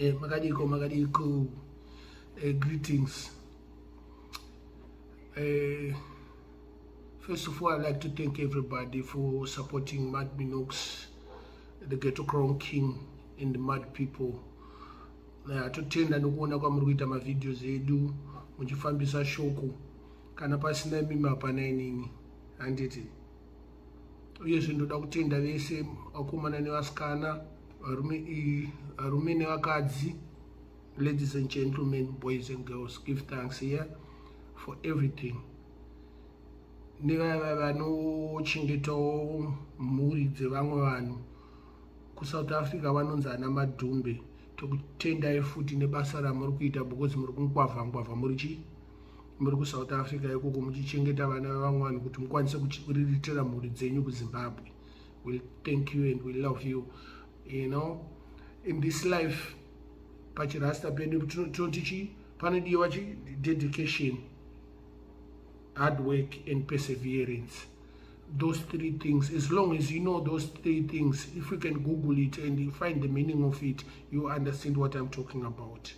Magadiko. Greetings. First of all, I'd like to thank everybody for supporting Mad Minox, the Ghetto Crown King, and the Mad people. Tutenda nokuona kwamurikuita mavideos edu muchifambisa shoko kana pasina mima pana inini handiti. Uyezve ndoda kutenda vese vakomana nevasikana, varume nevakadzi. Ladies and gentlemen, boys and girls, give thanks here for everything. Neva vanochengetawo mhuri dzevamwe vanhu kuSouth Africa vanonzi ana madhumbe. Tokutendai futi nebasa ramuri kuita because muri kunkwavha muri kuSouth Africa ikoko muchichengeta vana vevamwe vanhu kuti mukwanise kuriritira mhuri dzenyu kuZimbabwe. We thank you and we love you. You know, in this life, pachirasta pedu totichi panodiwa dedication, hard work and perseverance. Those three things, as long as you know those three things, if you can Google it and you find the meaning of it, you understand what I'm talking about.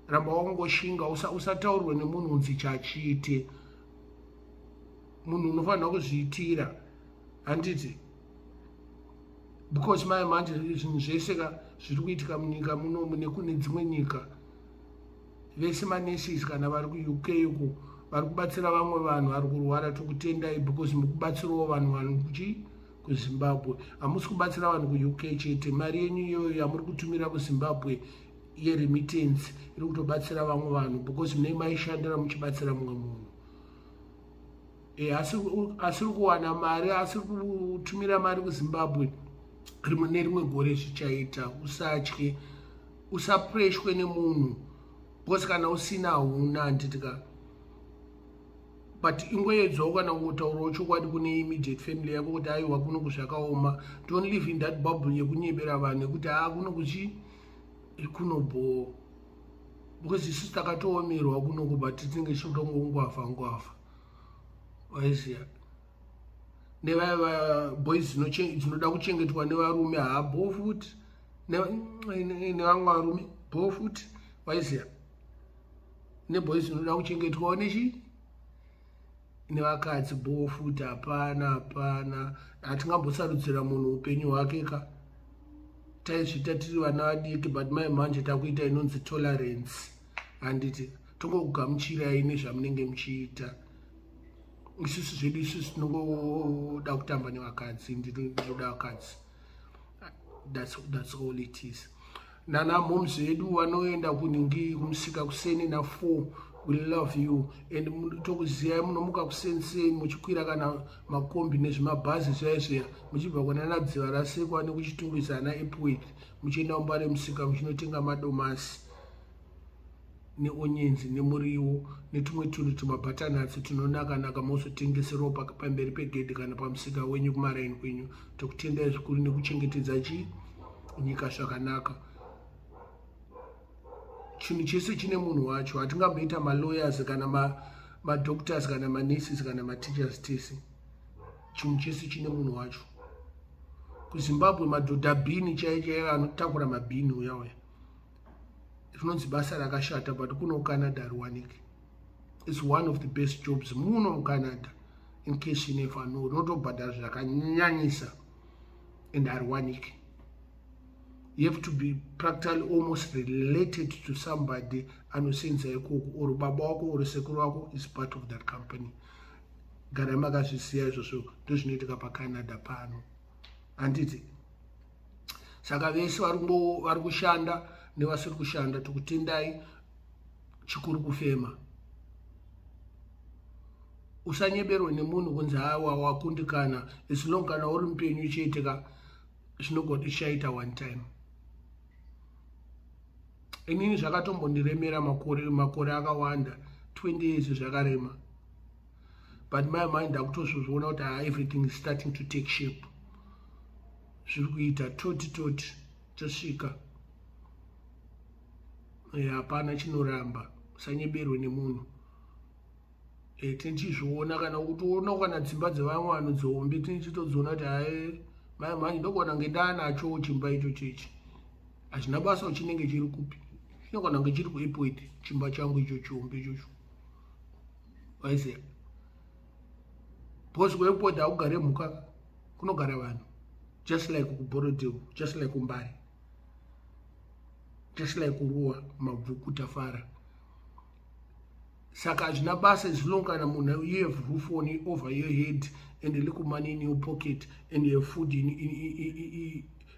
Ramba wangoshinga usataurwe nemunhu unzi chachiite. Munhu unofanira kuzviitira. Handiti? Because manje zvinhu zvese zviri kuitika munyika munomu nekune dzimwe nyika, vese manurses kana vari kuUK uko vari kubatsira vamwe vanhu vari kurwara. Tokutendai because mukubatsirawo vanhu kuZimbabwe. Hamusi kubatsira vanhu kuUK chete. Mari yenyu iyoyo yamuri kutumira kuZimbabwe yeremittance iri kutobatsira vamwe vanhu because munenge maishandira muchibatsira mumwe munhu. Asiri kuwana mari, asiri kutumira mari kuZimbabwe rimwe nerimwe gore zvichaita. Usatye, usapreshwe nemunhu because kana usina hauna handitika. But ingoedzwawo kana kutaurawo chokwadi kune immediate family yako kuti aiwa kuno kuzvakaoma. Don't live in that bubble yekunyebera vanhu yekuti kuno kuchi kunobho because isusu takatoomerwa kunoko but tinenge chitongongwavha. Waiziya? Nevaya boys dzinoda kuchengetwa nevarume habo futi nevamwe varume bo futi. Waiziya? Neboys dzinoda kuchengetwawo nevakadzi bo futi. Hapana. Hatingambosarudzira munhu upenyu hwake ka. Taizvita tiri vana vadiki but manje takuita inonzi tolerance. Handiti? Tongokugamuchirai nezvamunenge muchiita. Isusu zvedu isusu tinongoda kutamba nevakadzi, ndinoda vakadzi. That's all it is. Nana moms vedu vanoenda kuningi kumusika kuseni na 4. We love you and tokuziya munomuka kusenseni muchikwira kana makombi nezvimabhazi zvaizvera muchibva kuna Dziva rasekwa nekuchitumbisa ana Epwith muchienda kumbare musika muchinotenga madomasi neonyenzi nemuriwo netumwe tunhu tumabhatanatsi tunonaka mozotengeserawo pamberi pegedhi kana pamusika wenyu kumaraini kwenyu. Tokutendai zvikuru nekuchengetedza nyika zvakanaka. Chinhu chese chine munhu wacho. Hatingamboita malawyers kana madoctors kana manurses kana mateachers tese. Chinhu chese chine munhu wacho. KuZimbabwe madhodha bhini chaiyo anotakura mabhini uyauya. Rinonzi basa rakashata but kuno Canada riwanike. It's one of the best jobs muno muCanada. In case you never know, unotobhadhara zvakanyanyisa and hariwanike. You have to be practically almost related to somebody anosenza ikoko or baba wako or sekuru wako is part of that company. Gara makazvisiya izvozvo ndozvinoitika paCanada pano. Handiti? Saka vese vari kushanda nevasiri kushanda tokutendai chikuru kufema. Usanyeberwe nemunhu kunzi hawa wakundikana. As long kana uri mupenyu chete zvinogona shaita one time. Inini zvakatombondiremera makore akawanda 20 years zvakarema. But my mind akutozviona kuti everything is starting to take shape. Zviri kuita toti tosvika. Hapana chinoramba. Usanyeberwe nemunhu. Tinchizviona kana kutoona kana dzimba dzevamwe vanhu dzihombe tinchitodziona kuti manje ndokuona ngenda nacho chimba icho chechi. hazvina basa uchinenge chiri kupi, chinogona kunge chiri kuairport chimba changu icho chihombe ichocho. Waiziya because kuairport hakugare mhuka, kunogara vanhu, just like kuBorodheu, just like kuMbari, just like kuRuwa, Mabvuku, Tafara. Saka hazvina basa as long kana munhu you have roof on over your head and a little money in your pocket and you have food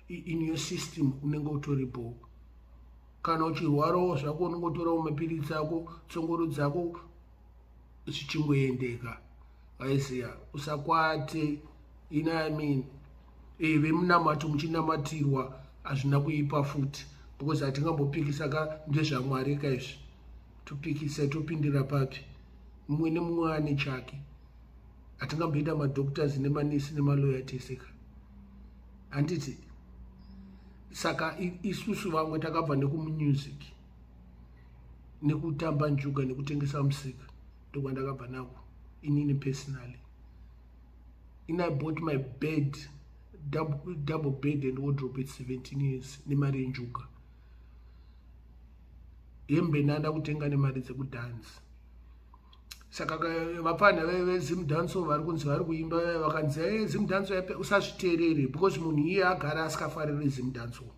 in your system, unenge utoripo. Kana uchirwarawo zvako unenge utorawo mapiritsi ako, tsongoro dzako zvichingoendeka. Waiziya usakwate, you know what I mean. Vemunamato muchinamatirwa hazvina kuipa futi, because hatingambopikisa ka ndezvaMwari kaizvi. Tupikisa topindira papi, mumwe nemumwe ane chake. Hatingamboita madoctors nemanesi nemaloya teseka, handiti. Saka isusu vamwe takabva nekumumusic, nekutamba njuga, nekutengesa musika, ndokwandakabva nako inini personally. I bought my bed, double bed and wardrobe at 17 years nemari yenjuga. Hembe nanda kutenga nemari dzekudhansi. Saka vapana veZimdancehall vari kunzi vari kuimba vakanzi Zimdancehall usazviteerere, because munhu iye agara asikafariri Zimdancehall.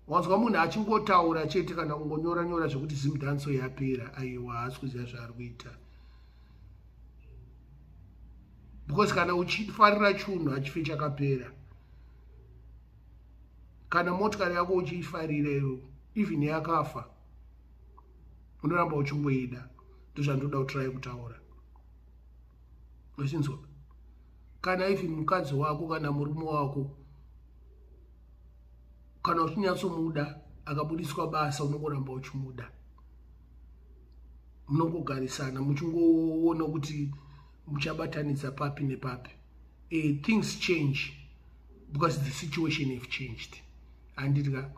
Wanzwa munhu achingotaura chete kana kungonyora nyora zvekuti Zimdancehall yapera, aiwa haasi kuziva zvaari kuita. Because kana uchifarira chinhu hachifi chakapera. Kana motikari yako uchifarira iwe, even yakafa, unoramba uchingoida. Ndozvandoda kutry kutaura. Wachinzwa? Kana even mukadzi wako kana murume wako, kana uchinyatsomuda akabudiswa basa, unongoramba uchimuda. Munongogarisana muchingoona kuti muchabatanidza papi nepapi. Things change because the situation have changed. Andidga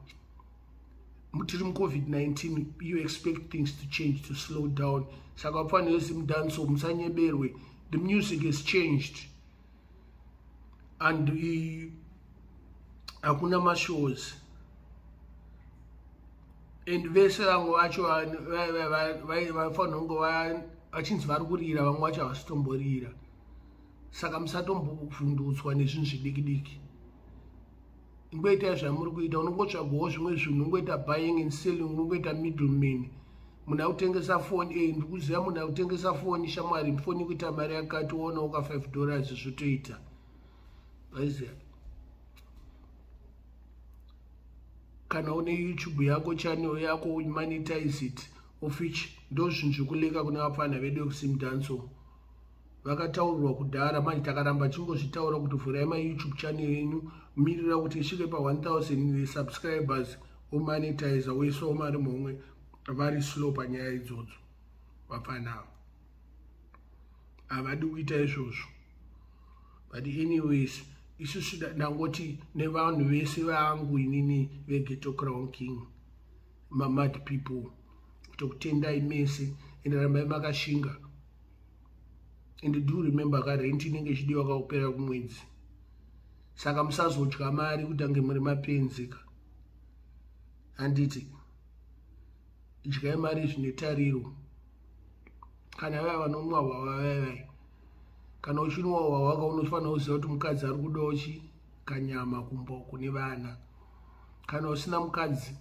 tiri COVID-19, you expect things to change, to slow down. Saka pfanira Zimdancehall musanyeberwe, the music has changed and hakuna mashows. And vese vangu vacho vaifanira kunge vachinzi vari kurira, vamwe vacho havasitomborira. Saka musatombovhundutswa nezvinhu zvidiki-diki. Ungoita zvamuri kuita, unongotsvagawo zvimwe zvinhu, ungoita buying and selling, unongoita middleman. Munhu akutengesa foni, ndikuziva munhu akutengesa foni, shamwari foni kuita mari yakati, uonawo ka $5 zvotoita. Waiziya? Kana une YouTube yako, channel yako, monetize it, of which ndo zvinhu zvokuleka kuna vapfana vedu vekuZimdancehall. Vakataurirwa kudhara, manje takaramba chingozvitaura kuti vhurai maYouTube channel yenyu, mirira kuti isvike pa 1000 subscribers, omonetize, oisawo mari momwe. Vari slow panyaya idzodzo vapfana. Havadi kuita izvozvo. But anyways, isusu ndangoti nevanhu vese vangu inini veGhetto Crown King, mamad people, kutokutendai mese ende rambai makashinga. And do remember ka rent inenge ichidiwa kakupera kumwedzi. Saka musazodya mari kutange muri mapenzika. Handiti dyai mari zvine tariro. Kana vaya vanomwa hwahwa vaya, kana uchinwa hwahwa waka unofanira kuziva kuti mukadzi ari kudawo kanyama kumba kune vana. Kana usina mukadzi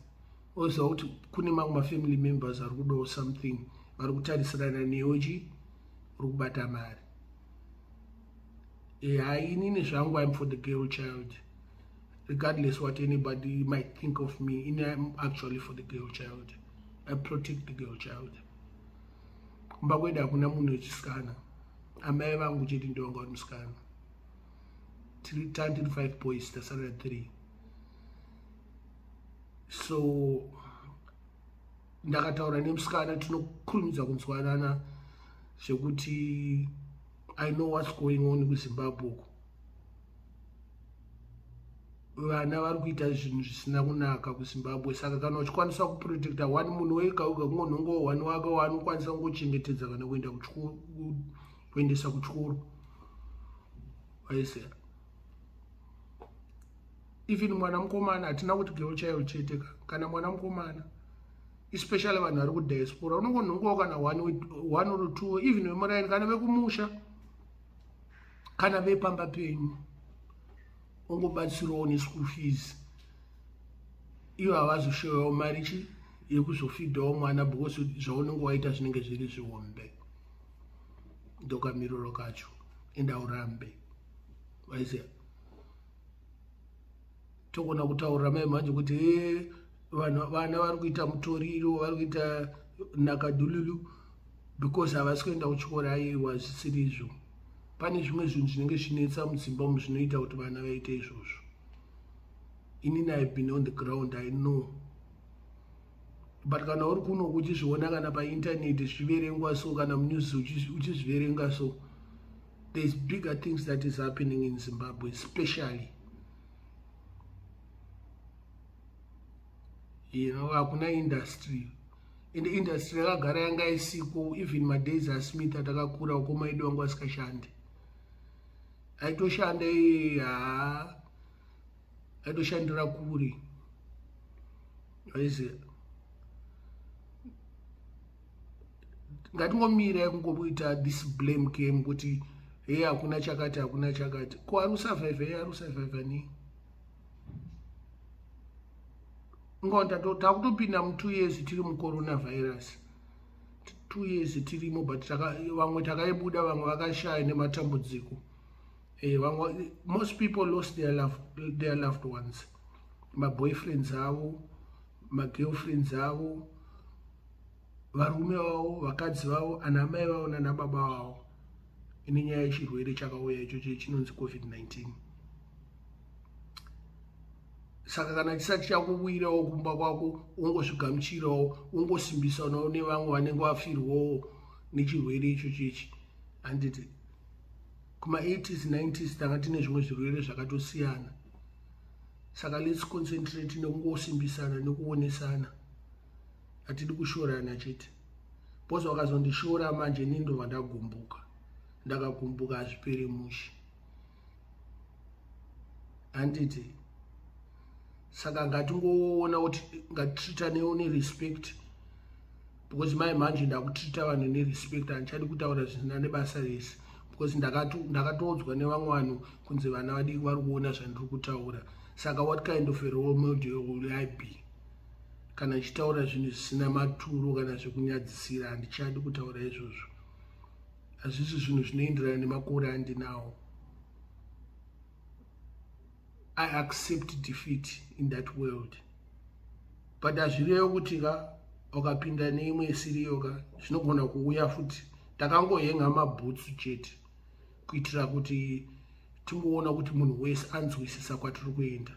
unoziva kuti kune mamwe mafamily members ari kudawo something, vari kutarisirana newe uri kubata mari. Inini zvangu, I'm for the girl child. Regardless what anybody might think of me, I'm actually for the girl child. I protect the girl child. Kumba kwedu hakuna munhu wechisikana. Amai vangu chete ndiwo vanga vari musikana. Tiri 5 boys, tasara 3. So ndakataura nemusikana, tinokurumidza kunzwanana zvekuti I know what's going on kuZimbabwe. Vana vari kuita zvinhu zvisina kunaka kuZimbabwe. Saka kana uchikwanisa kuprotecta one munhu wega wega, kungonhongo one wake waanokwanisa kungochengetedza kana kuendesa kuchikoro. Waiziya? even mwana mukomana hatina kuti girl child chete kana mwana mukomana, especially vanhu vari kudiaspora unongonhongawo kana 1 or 2 even vemuraini kana vekumusha kana vepamba penyu ungobatsirawo neschool fees. Ivo havazoshoyawo mari yekuzofidhawo mwana because zvaunenge waita zvinenge zviri zvihombe. Ndokamiriro kacho enda urambe waiziva. Togona kutaurira mai manje kuti vana vari kuita mutoriro, vari kuita nakadhululu because havasi kuenda kuchikora. Aiwa zvisiri izvo. Pane zvimwe zvinhu zvinenge zvinetsa mudzimba umu zvinoita kuti vana vaite izvozvo. Inini I've been on the ground, I know. But kana uri kuno uchizviona kana painternet zviverengwa so kana munews uchizviverenga so, there's bigger things that is happening in Zimbabwe, especially. You know, hakuna industry. In the industry yakagara yanga isiko, even madays asmith atakakura uko maidu wangu asikashande. Aitoshande aitoshandira kuri. Waiziva. Ngatingomira kungoita this blame game kuti hey hakuna chakati hakuna chakati. Ko ari survive ni. Ngonda takutopinda mu 2 years tiri mu coronavirus. 2 years tirimo but vamwe takaibuda vamwe vakashaya nematambudziko. Most people lost their loved ones. My boyfriends avo, my girlfriends avo, varume vavo, vakadzi vavo, anamai vavo nanababa vavo. Ine nyaya yechirwere chakauya ichocho chinonzi COVID-19. Saka kana chisati chakuwirawo kumba kwako ungozvigamuchirawo ungosimbisanawo nevamwe vanenge vafirwawo nechirwere ichocho ichi. Handiti kuma 80s 90s tanga tine zvimwe zvirwere zvakatosiyana. Saka let's concentrate nekungosimbisana nekuonesana. Hatidi kushorana chete. Bosi wakazondishora manje nindo vandagumbuka. Ndakagumbuka hazviperi mushi. Handiti saka ngatingoona kuti ngatitreatanewo nerespect, because mai manje ndakutreata vanhu nerespect. Handichadi kutaura zvisina nebasa rese because ndakatodzwa nevamwe vanhu kunze vana vadiki vari kuona zvandiri kutaura. Saka what kind of a role model will I be? Kana ichitaura zvinhu zvisina maturo kana zvekunyadzisira, handichadi kutaura izvozvo. Hazvisi zvinhu zvinoenderana nemakore andinawo. I accept defeat in that world. But hazvirevo kuti ukapinda neimwe isiriyo zvinogona kuuya futi. Takangohenga mabhutsu chete kuitira kuti tingoona kuti munhu wese anzwisisa kwatiri kuenda.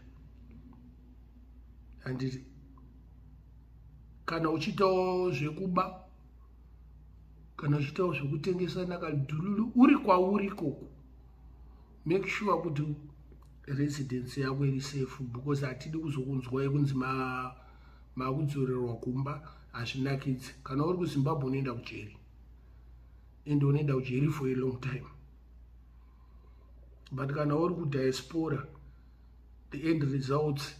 Handiti kana uchiitawo zvekuba kana uchiitawo zvekutengesa nakadhululu uri kwauri ikoko, make sure kuti residence yako iri safe, because hatidi kuzokunzwa yekunzi makudzorerwa kumba hazvinakidzi. Kana uri kuZimbabwe unoenda kujeri, ende unoenda kujeri for a long time. But kana uri kudiaspora, the end results,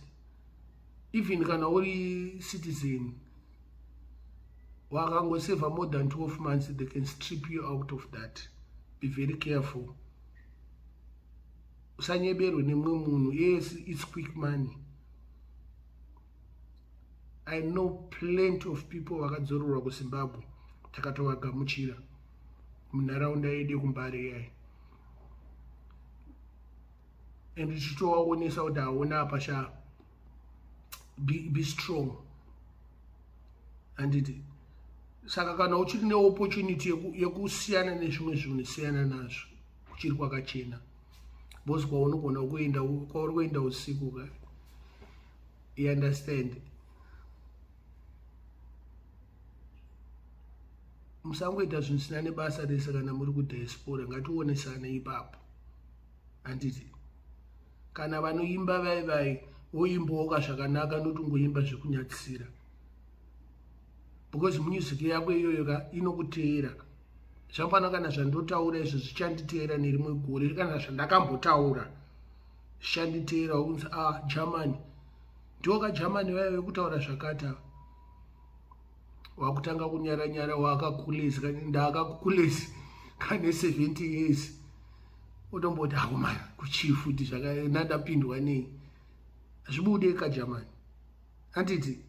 even kana uri citizen wakangoseva more than 12 months, they can strip you out of that. Be very careful. Usanyeberwe nemwe munhu. Yes, it's quick money. I know plenty of people vakadzororwa kuZimbabwe takatovagamuchira munharaunda yedu yekumbare yai, and tichitovaonesa kuti haona apa be strong. Handiti saka kana uchiri neopportunity yekusiyana nezvimwe zvinhu siyana nazvo kuchiri kwakachena. Bosi kwaunogona kuenda kwauri kuenda usiku you understand. Musangoita zvinhu zvisina nebasa rese kana muri kudiaspora. Ngationesane ipapo. Handiti kana vanoimba vai woimbawo zvakanaka noti ungoimba zvekunyadzisira, because music yako iyoyo inokuteera. Zvapana kana zvandotaura izvo zvichanditeera nerimwe gore kana zvandakambotaura shanditeera unzi German ndoka German vaive kutaura zvakata wakutanga kunyara nyara wakakulezi ndakakulezi kane 70 years utomboti man kuchifuti zvakandapindwa nei zvibude ka German handiti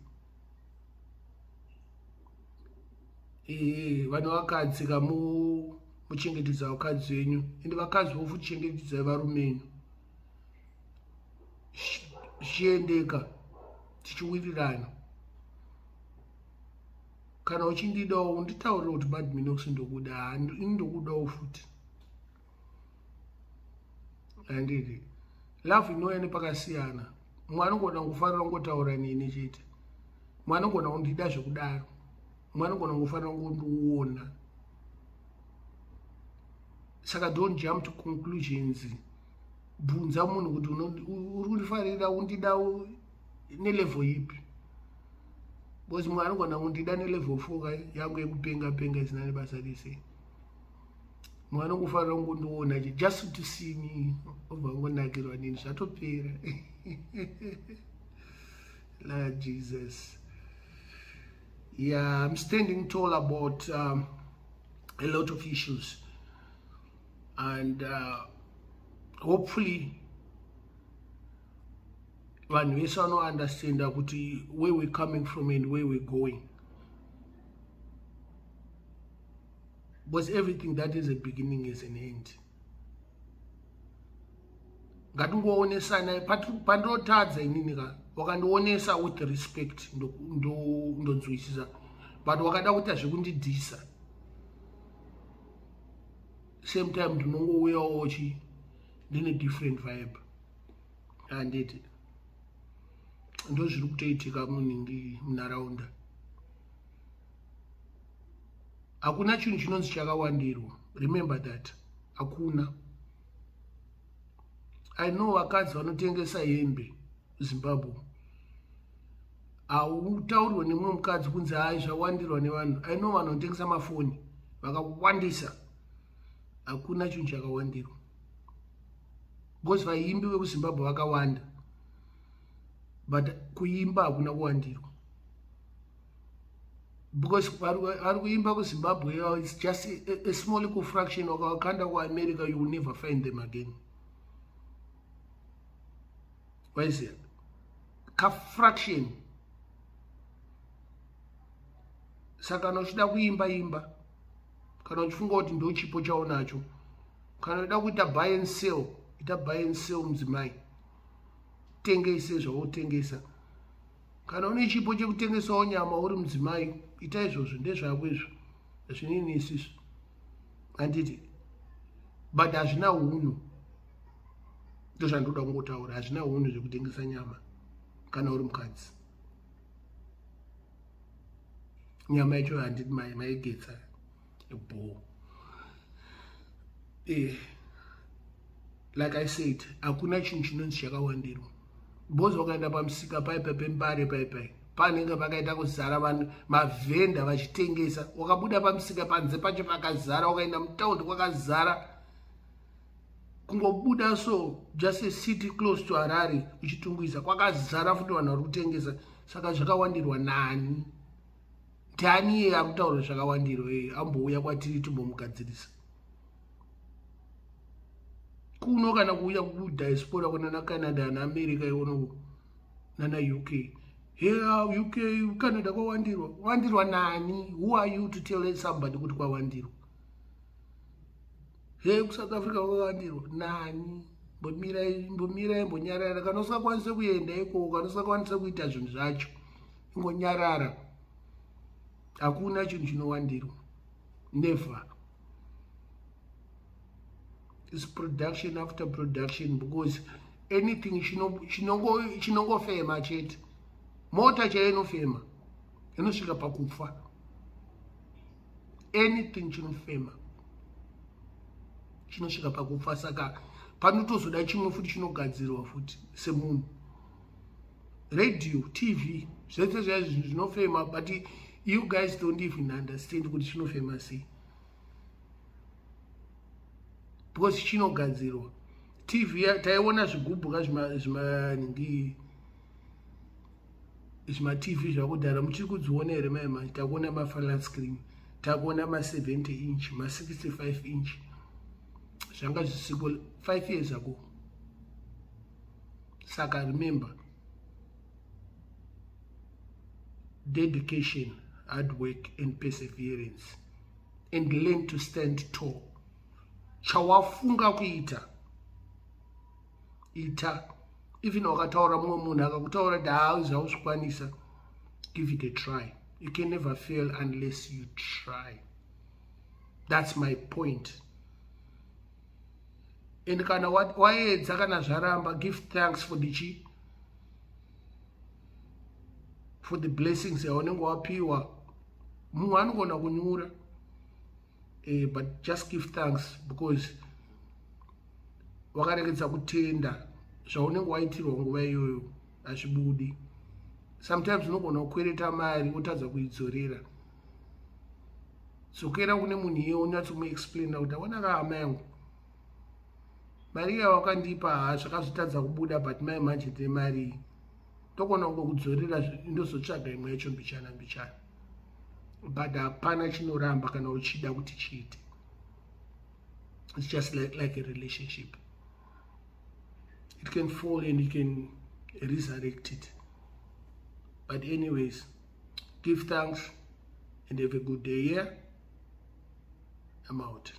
vanhu vakadzika muchengetedza vakadzi venyu ende vakadzi vofuchengetedza varume venyu zvichiendeka tichiwirirana kana uchindidawo unditaurire kuti bad Minox ndokuda ndokudawo futi handiti love inouya nepakasiyana mumwe anogona kufanira kungotaura neni chete mumwe anogona kundida zvekudaro mumwe anogona kufanira kundiona saka don't jump to conclusions bvunza munhu kuti uri kundifarira undida nelevel ipi because mumwe anogona kundida nelevel 4 yangu yekupenga penga isina nebasa rese mumwe anongofanira kungondiona just to see me obva ngonakirwa nini zvatopera Lord Jesus. Yeah, I'm standing tall about a lot of issues, and hopefully vanhu vese vanounderstand kuti where we're coming from and where we're going, because everything that is a beginning is an end. Ngatingoonesana pandinotadza inini ka wakandionesa with respect ndonzwisisa but wakada kuita zvekundidhisa same time ndinongouyawo ndine different vibe handiti ndo zviri kutoitika munharaunda. Hakuna chinhu chinonzi chakawandirwa, remember that. Hakuna. I know vakadzi vanotengesa hembe Zimbabwe. Hautaurwa nemumwe mukadzi kunzi hai zvawandirwa nevanhu. I know vanotengesa mafoni vakawandisa. Hakuna chinhu chakawandirwa. Because vaimbi vekuZimbabwe vakawanda. But kuimba hakuna kuwandirwa. Because vari kuimba kuZimbabwe, it's just a small little fraction of our country to America, you will never find them again. Why is it? A fraction. Saka nochida kuimba imba. Kana uchifunga kuti ndo chipo chaonacho. Kana uda kuita buy and sell, ita buy and sell mdzimai. Tengese zvautengesa. Kana une chipo chekutengesawo nyama uri mudzimai, ita izvozvo ndezvako izvo. Zvinini isiso. Handiti. But hazvina hunhu. Ndozvandoda kungotaura, hazvina hunhu zvekutengesa nyama kana uri mukadzi. Nyama yacho handiti maigetsa bho. Like I said, hakuna chinhu chinonzi chakawandirwa. Bozi wakaenda pamusika paipa pembare paipai. Panenge pakaita kuzara vanhu mavhenda vachitengesa. Wakabuda pamusika panze pacho pakazara, wakaenda mutaundi kwakazara. Kungobuda so just a city close to Harare uchitungwiza kwakazara futi vanhu vari kutengesa. Saka zvakawandirwa nani? Tani yeye akutaura zvakawandirwa ambouya kwatiri timbomugadzirisa. Kuno kana kuuya kudiaspora kuna Canada na America iwono na UK. Here UK Canada kwawandirwa. Wandirwa nani? Who are you to tell somebody kuti kwawandirwa? Hey, South Africa kwawandirwa nani? Mbomira mbonyarara kana usakwanisa kuenda iko kana usakwanisa kuita zvinhu zvacho. Ingonyarara. Hakuna chinhu chinowandirwa. Never. It's production after production because anything chinongofema chete. Mota chainofema inosvika pakufa. Anything chinofema chinosvika pakufa. Saka panotozoda chimwe futi chinogadzirwa futi semunhu. Radio, TV, zvese zvinhu zvinofema, but you guys don't even understand kuti chinofema sei. Because chinogadzirwa. TV taiona zvigubhu zvima TV zvakudhara muchiri kudziona here maimanje. Takuona ma-flat screen, takuona ma-70 inch, ma-65 inch. Zvanga zvisipo 5 years ago. Saka remember, dedication, hard work and perseverance, and learn to stand tall. Chawafunga kuita ita. Even wakataura mumwe munhu akakutaura kuti hauzvikwanisa, give it a try. You can never fail unless you try. That's my point. And kana waedza kana zvaramba, give thanks for the blessings yaunenge wapiwa. Munhu anogona kunyura, but just give thanks because wakaregedza kutenda zvaunenge waitirwa nguva iyoyo hazvibudi. Sometimes unogona kukwereta mari wotadza kuidzorera. So kuenda kune munhu iye unyatsomuexplaina kuti aona hama yangu, mari yawakandipa zvakazotadza kubuda, but mai manje ndine mari togona kungokudzorera ndozotsvaga imwe yacho mbichana. But hapana chinoramba kana uchida kuti chiite. It's just like a relationship. It can fall and you can resurrect it. But anyways, give thanks and have a good day here. I'm out.